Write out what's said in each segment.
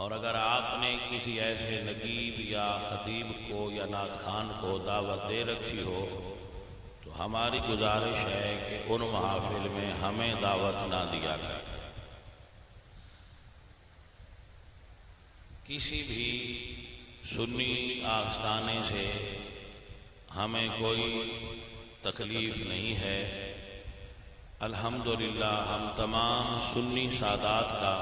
اور اگر آپ نے کسی ایسے نقیب یا خطیب کو یا نعت خوان کو دعوت دے رکھی ہو تو ہماری گزارش ہے کہ ان محافل میں ہمیں دعوت نہ دیا کرے۔ کسی بھی سنی آستانے سے ہمیں کوئی تکلیف نہیں ہے۔ الحمدللہ ہم تمام سنی سادات کا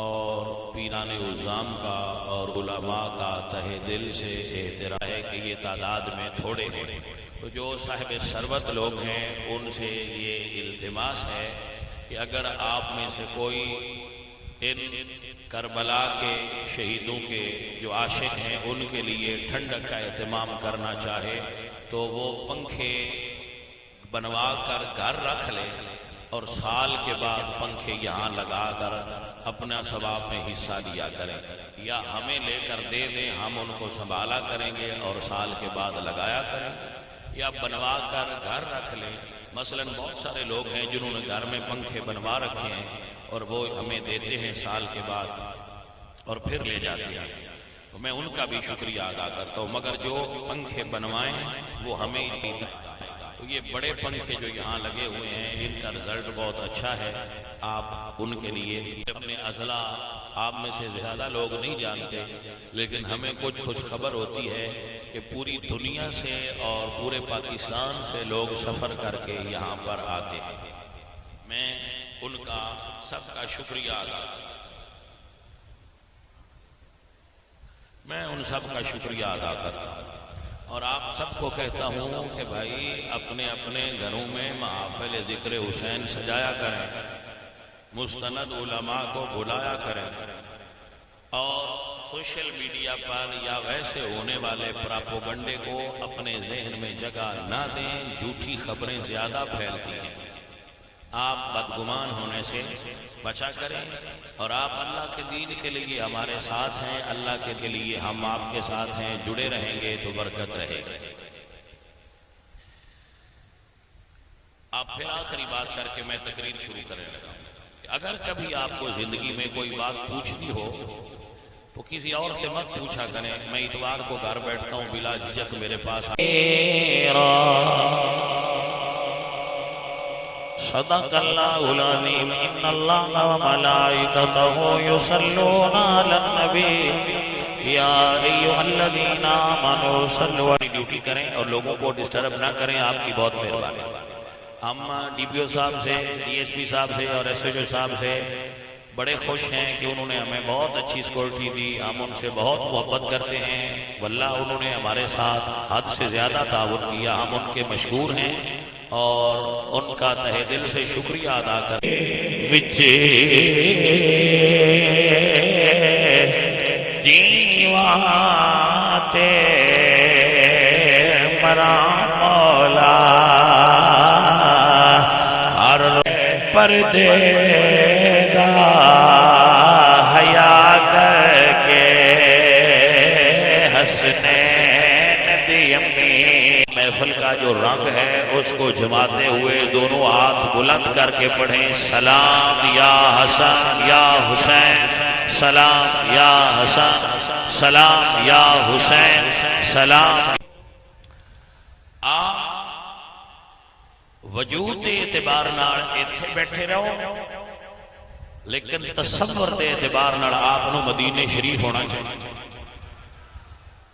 اور پیران عظام کا اور علماء کا تہہ دل سے احترام ہے کہ یہ تعداد میں تھوڑے ہیں، تو جو صاحب ثروت لوگ ہیں ان سے یہ التماس ہے کہ اگر آپ میں سے کوئی ان کربلا کے شہیدوں کے جو عاشق ہیں ان کے لیے ٹھنڈک کا اہتمام کرنا چاہے تو وہ پنکھے بنوا کر گھر رکھ لے اور سال کے بعد پنکھے یہاں لگا کر اپنا ثواب میں حصہ لیا کریں، یا ہمیں لے کر دے دیں، ہم ان کو سنبھالا کریں گے اور سال کے بعد لگایا کریں، یا بنوا کر گھر رکھ لیں۔ مثلا بہت سارے لوگ ہیں جنہوں نے گھر میں پنکھے بنوا رکھے ہیں اور وہ ہمیں دیتے ہیں سال کے بعد اور پھر لے جاتے ہیں، تو میں ان کا بھی شکریہ ادا کرتا ہوں، مگر جو پنکھے بنوائیں وہ ہمیں ہی دیتے ہیں۔ تو یہ بڑے پنکھے جو یہاں لگے ہوئے ہیں ان کا رزلٹ بہت اچھا ہے، آپ ان کے لیے اپنے اضلاع آپ میں سے زیادہ لوگ نہیں جانتے، لیکن ہمیں کچھ خبر ہوتی ہے کہ پوری دنیا سے اور پورے پاکستان سے لوگ سفر کر کے یہاں پر آتے ہیں۔ میں ان کا سب کا شکریہ ادا کرتا ہوں، میں ان سب کا شکریہ ادا کرتا ہوں، اور آپ سب کو کہتا ہوں کہ بھائی اپنے اپنے گھروں میں محافل ذکر حسین سجایا کریں، مستند علماء کو بلایا کریں، اور سوشل میڈیا پر یا ویسے ہونے والے پراپوگنڈے کو اپنے ذہن میں جگہ نہ دیں، جھوٹی خبریں زیادہ پھیلتی ہیں، آپ بدگمان ہونے سے بچا کریں، اور آپ اللہ کے دین کے لیے ہمارے ساتھ ہیں، اللہ کے لیے ہم آپ کے ساتھ ہیں، جڑے رہیں گے تو برکت رہے گی۔ آپ پھر آخری بات کر کے میں تقریر شروع کرنے لگا کہ اگر کبھی آپ کو زندگی میں کوئی بات پوچھنی ہو تو کسی اور سے مت پوچھا کریں، میں اتوار کو گھر بیٹھتا ہوں بلا جھجک میرے پاس صدق اللہ العظیم ان اللہ وملائکتہ یصلون علی النبی یا ایھا الذین آمنوا صلوا علیہ۔ ڈیوٹی کریں اور لوگوں کو ڈسٹرب نہ کریں، آپ کی بہت مہربانی۔ ہم ڈی پی او صاحب سے، ڈی ایس پی صاحب سے اور ایس ایچ او صاحب سے بڑے خوش ہیں کہ انہوں نے ہمیں بہت اچھی سیکورٹی دی، ہم ان سے بہت محبت کرتے ہیں، واللہ انہوں نے ہمارے ساتھ حد سے زیادہ تعاون کیا، ہم ان کے مشکور ہیں اور ان کا تہہ دل سے شکریہ ادا کرتے وچے جیواتے مرا مولا ہر پردے دا حیا کر کے حسنین دی امی۔ محفل کا جو رنگ ہے اس کو جماتے ہوئے دونوں ہاتھ بلند کر کے پڑھیں، سلام یا حسن یا حسین، سلام یا حسن، سلام یا حسین، سلام۔ آپ وجود دے اعتبار نال ایتھے بیٹھے رہو، لیکن تصور دے اعتبار نال آپ نو مدینے شریف ہونا چاہیے،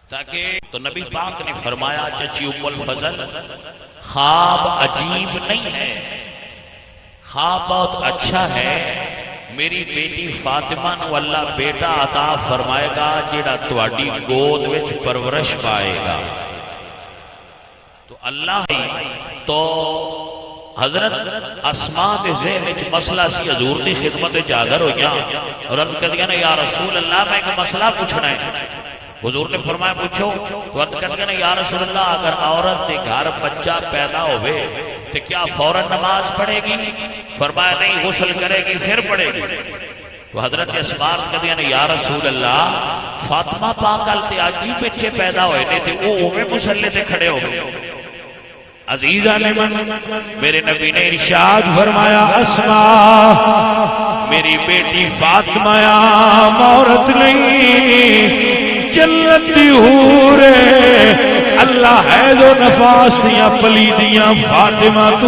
تاکہ تو نبی پاک نے فرمایا چچی ام الفضل خواب عجیب نہیں ہے، خواب بہت اچھا ہے، میری بیٹی فاطمہ نو اللہ بیٹا عطا فرمائے گا جڑا تواڈی گود وچ پرورش پائے گا۔ تو اللہ تو حضرت اسماء دے ذہن وچ مسئلہ سی، حضور دی خدمت وچ حاضر ہوئیاں اور عرض کردیاں نے یا رسول اللہ میں ایک مسئلہ پوچھنا ہے۔ حضور نے فرمایا پوچھو، تو عرض کردیاں نے یا رسول اللہ اگر عورت دے گھر بچہ پیدا ہوئے تو کیا فوراً نماز پڑھے گی؟ فرمایا نہیں، غسل کرے گی پھر پڑھے گی۔ تو حضرت اسماء کردیاں نے یا رسول اللہ فاطمہ پاکل تے آج ہی بچے پیدا ہوئے نے تے وہ اوے مسلے تے کھڑے ہو گئے۔ عزیزہ نے میرے نبی نے ارشاد فرمایا اسماء میری بیٹی فاطمہ عام عورت نہیں، جنت دی حور ہے۔ اللہ حیض و نفاس دیاں پلیدیاں فاطمہ تو